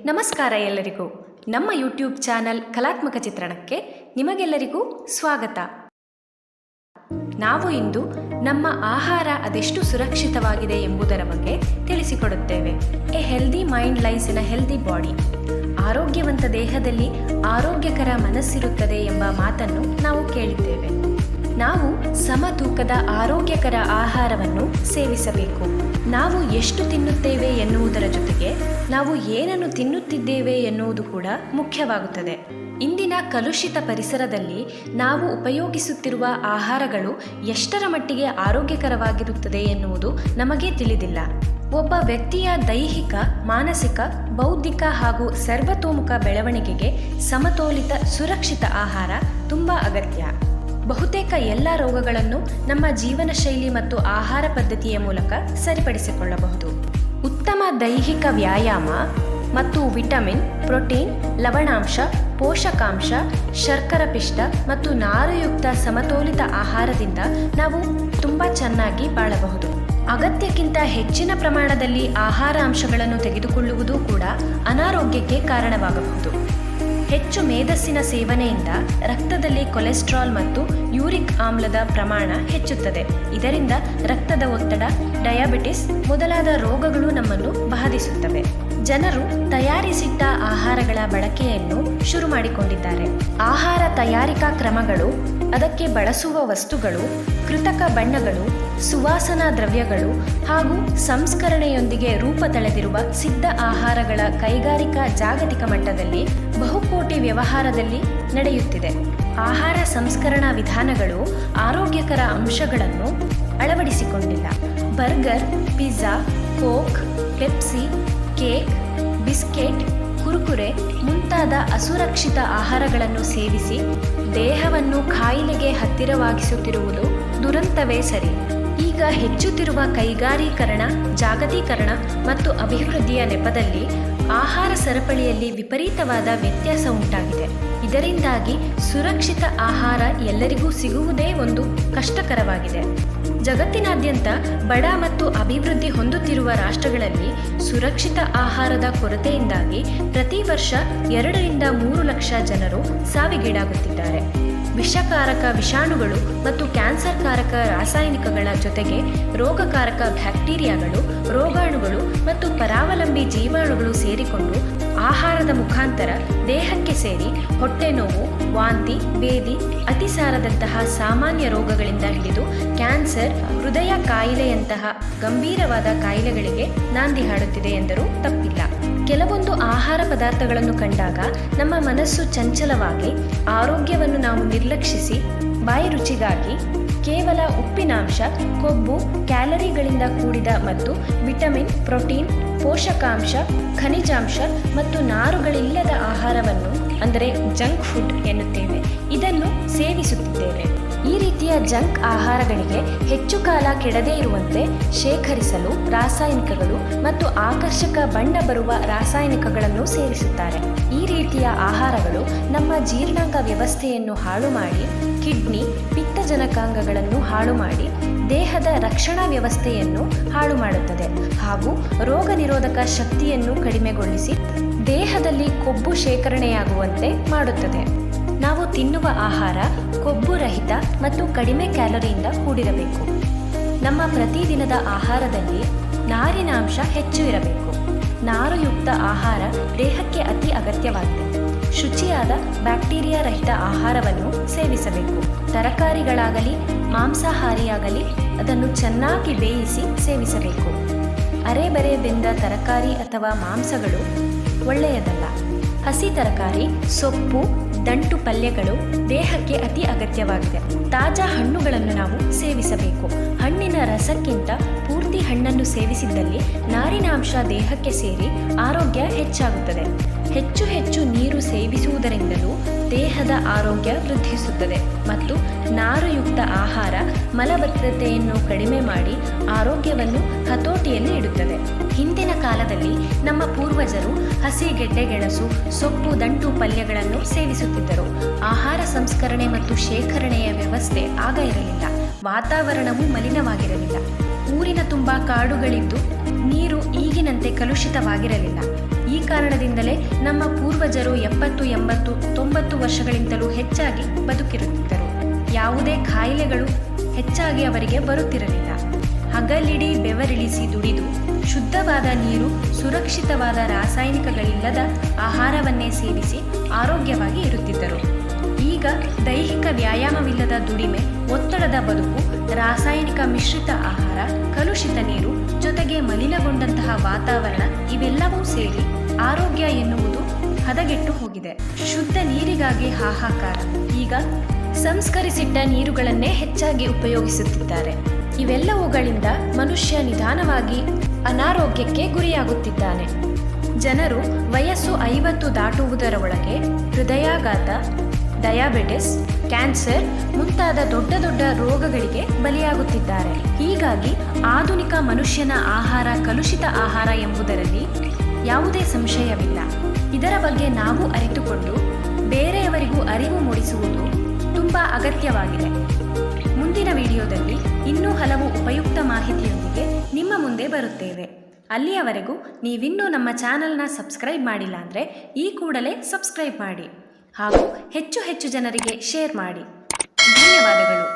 ನಮಸ್ಕಾರ ಎಲ್ಲರಿಗೂ. ನಮ್ಮ ಯೂಟ್ಯೂಬ್ ಚಾನಲ್ ಕಲಾತ್ಮಕ ಚಿತ್ರಣಕ್ಕೆ ನಿಮಗೆಲ್ಲರಿಗೂ ಸ್ವಾಗತ. ನಾವು ಇಂದು ನಮ್ಮ ಆಹಾರ ಅದೆಷ್ಟು ಸುರಕ್ಷಿತವಾಗಿದೆ ಎಂಬುದರ ಬಗ್ಗೆ ತಿಳಿಸಿಕೊಡುತ್ತೇವೆ. A healthy mind lies in a healthy body. ಆರೋಗ್ಯವಂತ ದೇಹದಲ್ಲಿ ಆರೋಗ್ಯಕರ ಮನಸ್ಸಿರುತ್ತದೆ ಎಂಬ ಮಾತನ್ನು ನಾವು ಕೇಳಿದ್ದೇವೆ. ನಾವು ಸಮತೂಕದ ಆರೋಗ್ಯಕರ ಆಹಾರವನ್ನು ಸೇವಿಸಬೇಕು. ನಾವು ಎಷ್ಟು ತಿನ್ನುತ್ತೇವೆ ಎನ್ನುವುದರ ಜೊತೆಗೆ ನಾವು ಏನನ್ನು ತಿನ್ನುತ್ತಿದ್ದೇವೆ ಎನ್ನುವುದು ಕೂಡ ಮುಖ್ಯವಾಗುತ್ತದೆ. ಇಂದಿನ ಕಲುಷಿತ ಪರಿಸರದಲ್ಲಿ ನಾವು ಉಪಯೋಗಿಸುತ್ತಿರುವ ಆಹಾರಗಳು ಎಷ್ಟರ ಮಟ್ಟಿಗೆ ಆರೋಗ್ಯಕರವಾಗಿರುತ್ತದೆ ಎನ್ನುವುದು ನಮಗೆ ತಿಳಿದಿಲ್ಲ. ಒಬ್ಬ ವ್ಯಕ್ತಿಯ ದೈಹಿಕ, ಮಾನಸಿಕ, ಬೌದ್ಧಿಕ ಹಾಗೂ ಸರ್ವತೋಮುಖ ಬೆಳವಣಿಗೆಗೆ ಸಮತೋಲಿತ ಸುರಕ್ಷಿತ ಆಹಾರ ತುಂಬ ಅಗತ್ಯ. ಬಹುತೇಕ ಎಲ್ಲ ರೋಗಗಳನ್ನು ನಮ್ಮ ಜೀವನ ಶೈಲಿ ಮತ್ತು ಆಹಾರ ಪದ್ಧತಿಯ ಮೂಲಕ ಸರಿಪಡಿಸಿಕೊಳ್ಳಬಹುದು. ಉತ್ತಮ ದೈಹಿಕ ವ್ಯಾಯಾಮ ಮತ್ತು ವಿಟಮಿನ್, ಪ್ರೋಟೀನ್, ಲವಣಾಂಶ, ಪೋಷಕಾಂಶ, ಶರ್ಕರ ಪಿಷ್ಟ ಮತ್ತು ನಾರುಯುಕ್ತ ಸಮತೋಲಿತ ಆಹಾರದಿಂದ ನಾವು ತುಂಬ ಚೆನ್ನಾಗಿ ಬಾಳಬಹುದು. ಅಗತ್ಯಕ್ಕಿಂತ ಹೆಚ್ಚಿನ ಪ್ರಮಾಣದಲ್ಲಿ ಆಹಾರ ಅಂಶಗಳನ್ನು ತೆಗೆದುಕೊಳ್ಳುವುದು ಕೂಡ ಅನಾರೋಗ್ಯಕ್ಕೆ ಕಾರಣವಾಗಬಹುದು. ಹೆಚ್ಚು ಮೇದಸ್ಸಿನ ಸೇವನೆಯಿಂದ ರಕ್ತದಲ್ಲಿ ಕೊಲೆಸ್ಟ್ರಾಲ್ ಮತ್ತು ಯೂರಿಕ್ ಆಮ್ಲದ ಪ್ರಮಾಣ ಹೆಚ್ಚುತ್ತದೆ. ಇದರಿಂದ ರಕ್ತದ ಒತ್ತಡ, ಡಯಾಬಿಟಿಸ್ ಮೊದಲಾದ ರೋಗಗಳು ನಮ್ಮನ್ನು ಬಾಧಿಸುತ್ತವೆ. ಜನರು ತಯಾರಿಸಿಟ್ಟ ಆಹಾರಗಳ ಬಳಕೆಯನ್ನು ಶುರು ಮಾಡಿಕೊಂಡಿದ್ದಾರೆ. ಆಹಾರ ತಯಾರಿಕಾ ಕ್ರಮಗಳು, ಅದಕ್ಕೆ ಬಳಸುವ ವಸ್ತುಗಳು, ಕೃತಕ ಬಣ್ಣಗಳು, ಸುವಾಸನಾ ದ್ರವ್ಯಗಳು ಹಾಗೂ ಸಂಸ್ಕರಣೆಯೊಂದಿಗೆ ರೂಪ ತಳೆದಿರುವ ಸಿದ್ಧ ಆಹಾರಗಳ ಕೈಗಾರಿಕಾ ಜಾಗತಿಕ ಮಟ್ಟದಲ್ಲಿ ಬಹುಕೋಟಿ ವ್ಯವಹಾರದಲ್ಲಿ ನಡೆಯುತ್ತಿದೆ. ಆಹಾರ ಸಂಸ್ಕರಣಾ ವಿಧಾನಗಳು ಆರೋಗ್ಯಕರ ಅಂಶಗಳನ್ನು ಅಳವಡಿಸಿಕೊಂಡಿಲ್ಲ. Burger, pizza, Coke, Pepsi, cake, biscuit, Kurkure ಮುಂತಾದ ಅಸುರಕ್ಷಿತ ಆಹಾರಗಳನ್ನು ಸೇವಿಸಿ ದೇಹವನ್ನು ಕಾಯಿಲೆಗೆ ಹತ್ತಿರವಾಗಿಸುತ್ತಿರುವುದು ದುರಂತವೇ ಸರಿ. ಈಗ ಹೆಚ್ಚುತ್ತಿರುವ ಕೈಗಾರೀಕರಣ, ಜಾಗತೀಕರಣ ಮತ್ತು ಅಭಿವೃದ್ಧಿಯ ನೆಪದಲ್ಲಿ ಆಹಾರ ಸರಪಳಿಯಲ್ಲಿ ವಿಪರೀತವಾದ ವ್ಯತ್ಯಾಸ ಉಂಟಾಗಿದೆ. ಇದರಿಂದಾಗಿ ಸುರಕ್ಷಿತ ಆಹಾರ ಎಲ್ಲರಿಗೂ ಸಿಗುವುದೇ ಒಂದು ಕಷ್ಟಕರವಾಗಿದೆ. ಜಗತ್ತಿನಾದ್ಯಂತ ಬಡ ಮತ್ತು ಅಭಿವೃದ್ಧಿ ಹೊಂದುತ್ತಿರುವ ರಾಷ್ಟ್ರಗಳಲ್ಲಿ ಸುರಕ್ಷಿತ ಆಹಾರದ ಕೊರತೆಯಿಂದಾಗಿ ಪ್ರತಿ ವರ್ಷ 2-3 ಲಕ್ಷ ಜನರು ಸಾವಿಗೀಡಾಗುತ್ತಿದ್ದಾರೆ. ವಿಷಕಾರಕ ವಿಷಾಣುಗಳು ಮತ್ತು ಕ್ಯಾನ್ಸರ್ಕಾರಕ ರಾಸಾಯನಿಕಗಳ ಜೊತೆಗೆ ರೋಗಕಾರಕ ಬ್ಯಾಕ್ಟೀರಿಯಾಗಳು, ರೋಗಾಣುಗಳು ಮತ್ತು ಪರಾವಲಂಬಿ ಜೀವಾಣುಗಳು ಸೇರಿಕೊಂಡು ಆಹಾರದ ಮುಖಾಂತರ ದೇಹಕ್ಕೆ ಸೇರಿ ಹೊಟ್ಟೆ ನೋವು, ವಾಂತಿ, ಭೇದಿ, ಅತಿಸಾರದಂತಹ ಸಾಮಾನ್ಯ ರೋಗಗಳಿಂದ ಹಿಡಿದು ಕ್ಯಾನ್ಸರ್, ಹೃದಯ ಕಾಯಿಲೆಯಂತಹ ಗಂಭೀರವಾದ ಕಾಯಿಲೆಗಳಿಗೆ ನಾಂದಿ ಹಾಡುತ್ತಿದೆ ಎಂದರೂ ತಪ್ಪಿಲ್ಲ. ಕೆಲವೊಂದು ಆಹಾರ ಪದಾರ್ಥಗಳನ್ನು ಕಂಡಾಗ ನಮ್ಮ ಮನಸ್ಸು ಚಂಚಲವಾಗಿ ಆರೋಗ್ಯವನ್ನು ನಾವು ನಿರ್ಲಕ್ಷಿಸಿ ಬಾಯಿ ರುಚಿಗಾಗಿ ಕೇವಲ ಉಪ್ಪಿನಾಂಶ, ಕೊಬ್ಬು, ಕ್ಯಾಲರಿಗಳಿಂದ ಕೂಡಿದ ಮತ್ತು ವಿಟಮಿನ್, ಪ್ರೋಟೀನ್, ಪೋಷಕಾಂಶ, ಖನಿಜಾಂಶ ಮತ್ತು ನಾರುಗಳಿಲ್ಲದ ಆಹಾರವನ್ನು ಅಂದರೆ ಜಂಕ್ ಫುಡ್ ಎನ್ನುತ್ತೇವೆ. ಇದನ್ನು ಸೇವಿಸುತ್ತಿದ್ದೇವೆ. ಈ ರೀತಿಯ ಜಂಕ್ ಆಹಾರಗಳಿಗೆ ಹೆಚ್ಚು ಕಾಲ ಕೆಡದೇ ಇರುವಂತೆ ಶೇಖರಿಸಲು ರಾಸಾಯನಿಕಗಳು ಮತ್ತು ಆಕರ್ಷಕ ಬಣ್ಣ ಬರುವ ರಾಸಾಯನಿಕಗಳನ್ನು ಸೇರಿಸುತ್ತಾರೆ. ಈ ರೀತಿಯ ಆಹಾರಗಳು ನಮ್ಮ ಜೀರ್ಣಾಂಗ ವ್ಯವಸ್ಥೆಯನ್ನು ಹಾಳು ಮಾಡಿ, ಕಿಡ್ನಿ, ಪಿತ್ತಜನಕಾಂಗಗಳನ್ನು ಹಾಳು ಮಾಡಿ, ದೇಹದ ರಕ್ಷಣಾ ವ್ಯವಸ್ಥೆಯನ್ನು ಹಾಳು ಮಾಡುತ್ತದೆ ಹಾಗೂ ರೋಗ ನಿರೋಧಕ ಶಕ್ತಿಯನ್ನು ಕಡಿಮೆಗೊಳಿಸಿ ದೇಹದಲ್ಲಿ ಕೊಬ್ಬು ಶೇಖರಣೆಯಾಗುವಂತೆ ಮಾಡುತ್ತದೆ. ನಾವು ತಿನ್ನುವ ಆಹಾರ ಕೊಬ್ಬು ರಹಿತ ಮತ್ತು ಕಡಿಮೆ ಕ್ಯಾಲರಿಯಿಂದ ಕೂಡಿರಬೇಕು. ನಮ್ಮ ಪ್ರತಿದಿನದ ಆಹಾರದಲ್ಲಿ ನಾರಿನಾಂಶ ಹೆಚ್ಚು ಇರಬೇಕು. ನಾರುಯುಕ್ತ ಆಹಾರ ದೇಹಕ್ಕೆ ಅತಿ ಅಗತ್ಯವಾಗಿದೆ. ಶುಚಿಯಾದ ಬ್ಯಾಕ್ಟೀರಿಯಾ ರಹಿತ ಆಹಾರವನ್ನು ಸೇವಿಸಬೇಕು. ತರಕಾರಿಗಳಾಗಲಿ ಮಾಂಸಾಹಾರಿಯಾಗಲಿ ಅದನ್ನು ಚೆನ್ನಾಗಿ ಬೇಯಿಸಿ ಸೇವಿಸಬೇಕು. ಅರೆಬರೆ ಬೆಂದ ತರಕಾರಿ ಅಥವಾ ಮಾಂಸಗಳು ಒಳ್ಳೆಯದಲ್ಲ. ಹಸಿ ತರಕಾರಿ, ಸೊಪ್ಪು, ದಂಟು ಪಲ್ಯಗಳು ದೇಹಕ್ಕೆ ಅತಿ ಅಗತ್ಯವಾಗಿದೆ. ತಾಜಾ ಹಣ್ಣುಗಳನ್ನು ನಾವು ಸೇವಿಸಬೇಕು. ಹಣ್ಣಿನ ರಸಕ್ಕಿಂತ ಪೂರ್ತಿ ಹಣ್ಣನ್ನು ಸೇವಿಸಿದ್ದಲ್ಲಿ ನಾರಿನಾಂಶ ದೇಹಕ್ಕೆ ಸೇರಿ ಆರೋಗ್ಯ ಹೆಚ್ಚಾಗುತ್ತದೆ. ಹೆಚ್ಚು ಹೆಚ್ಚು ನೀರು ಸೇವಿಸುವುದರಿಂದಲೂ ದೇಹದ ಆರೋಗ್ಯ ವೃದ್ಧಿಸುತ್ತದೆ ಮತ್ತು ನಾರುಯುಕ್ತ ಆಹಾರ ಮಲಬದ್ಧತೆಯನ್ನು ಕಡಿಮೆ ಮಾಡಿ ಆರೋಗ್ಯವನ್ನು ಹತೋಟಿಯಲ್ಲಿ ಇಡುತ್ತದೆ. ಹಿಂದಿನ ಕಾಲದಲ್ಲಿ ನಮ್ಮ ಪೂರ್ವಜರು ಹಸಿ ಗೆಡ್ಡೆಗೆಣಸು, ಸೊಪ್ಪು, ದಂಟು ಪಲ್ಯಗಳನ್ನು ಸೇವಿಸುತ್ತಿದ್ದರು. ಆಹಾರ ಸಂಸ್ಕರಣೆ ಮತ್ತು ಶೇಖರಣೆಯ ವ್ಯವಸ್ಥೆ ಆಗ ಇರಲಿಲ್ಲ. ವಾತಾವರಣವು ಮಲಿನವಾಗಿರಲಿಲ್ಲ. ಊರಿನ ತುಂಬ ಕಾಡುಗಳಿದ್ದು ನೀರು ಈಗಿನಂತೆ ಕಲುಷಿತವಾಗಿರಲಿಲ್ಲ. ಈ ಕಾರಣದಿಂದಲೇ ನಮ್ಮ ಪೂರ್ವಜರು 70, 80, 90 ವರ್ಷಗಳಿಂದಲೂ ಹೆಚ್ಚಾಗಿ ಬದುಕಿರುತ್ತಿದ್ದರು. ಯಾವುದೇ ಕಾಯಿಲೆಗಳು ಹೆಚ್ಚಾಗಿ ಅವರಿಗೆ ಬರುತ್ತಿರಲಿಲ್ಲ. ಹಗಲಿಡೀ ಬೆವರಿಳಿಸಿ ದುಡಿದು ಶುದ್ಧವಾದ ನೀರು, ಸುರಕ್ಷಿತವಾದ ರಾಸಾಯನಿಕಗಳಿಲ್ಲದ ಆಹಾರವನ್ನೇ ಸೇವಿಸಿ ಆರೋಗ್ಯವಾಗಿ ಇರುತ್ತಿದ್ದರು. ಈಗ ದೈಹಿಕ ವ್ಯಾಯಾಮವಿಲ್ಲದ ದುಡಿಮೆ, ಒತ್ತಡದ ಬದುಕು, ರಾಸಾಯನಿಕ ಮಿಶ್ರಿತ ಆಹಾರ, ಕಲುಷಿತ ನೀರು, ಜೊತೆಗೆ ಮಲಿನಗೊಂಡಂತಹ ವಾತಾವರಣ ಇವೆಲ್ಲವೂ ಸೇರಿ ಆರೋಗ್ಯ ಎನ್ನುವುದು ಹದಗೆಟ್ಟು ಹೋಗಿದೆ. ಶುದ್ಧ ನೀರಿಗಾಗಿ ಹಾಹಾಕಾರ. ಈಗ ಸಂಸ್ಕರಿಸಿಟ್ಟ ನೀರುಗಳನ್ನೇ ಹೆಚ್ಚಾಗಿ ಉಪಯೋಗಿಸುತ್ತಿದ್ದಾರೆ. ಇವೆಲ್ಲವುಗಳಿಂದ ಮನುಷ್ಯ ನಿಧಾನವಾಗಿ ಅನಾರೋಗ್ಯಕ್ಕೆ ಗುರಿಯಾಗುತ್ತಿದ್ದಾನೆ. ಜನರು ವಯಸ್ಸು 50 ದಾಟುವುದರ ಒಳಗೆ ಹೃದಯಾಘಾತ, ಡಯಾಬಿಟಿಸ್, ಕ್ಯಾನ್ಸರ್ ಮುಂತಾದ ದೊಡ್ಡ ದೊಡ್ಡ ರೋಗಗಳಿಗೆ ಬಲಿಯಾಗುತ್ತಿದ್ದಾರೆ. ಹೀಗಾಗಿ ಆಧುನಿಕ ಮನುಷ್ಯನ ಆಹಾರ ಕಲುಷಿತ ಆಹಾರ ಎಂಬುದರಲ್ಲಿ ಯಾವುದೇ ಸಂಶಯವಿಲ್ಲ. ಇದರ ಬಗ್ಗೆ ನಾವು ಅರಿತುಕೊಂಡು ಬೇರೆಯವರಿಗೂ ಅರಿವು ಮೂಡಿಸುವುದು ತುಂಬ ಅಗತ್ಯವಾಗಿದೆ. ಮುಂದಿನ ವಿಡಿಯೋದಲ್ಲಿ ಇನ್ನೂ ಹಲವು ಉಪಯುಕ್ತ ಮಾಹಿತಿಯೊಂದಿಗೆ ನಿಮ್ಮ ಮುಂದೆ ಬರುತ್ತೇವೆ. ಅಲ್ಲಿಯವರೆಗೂ ನೀವಿನ್ನೂ ನಮ್ಮ ಚಾನಲ್ನ ಸಬ್ಸ್ಕ್ರೈಬ್ ಮಾಡಿಲ್ಲ ಅಂದರೆ ಈ ಕೂಡಲೇ ಸಬ್ಸ್ಕ್ರೈಬ್ ಮಾಡಿ ಹಾಗೂ ಹೆಚ್ಚು ಹೆಚ್ಚು ಜನರಿಗೆ ಶೇರ್ ಮಾಡಿ. ಧನ್ಯವಾದಗಳು.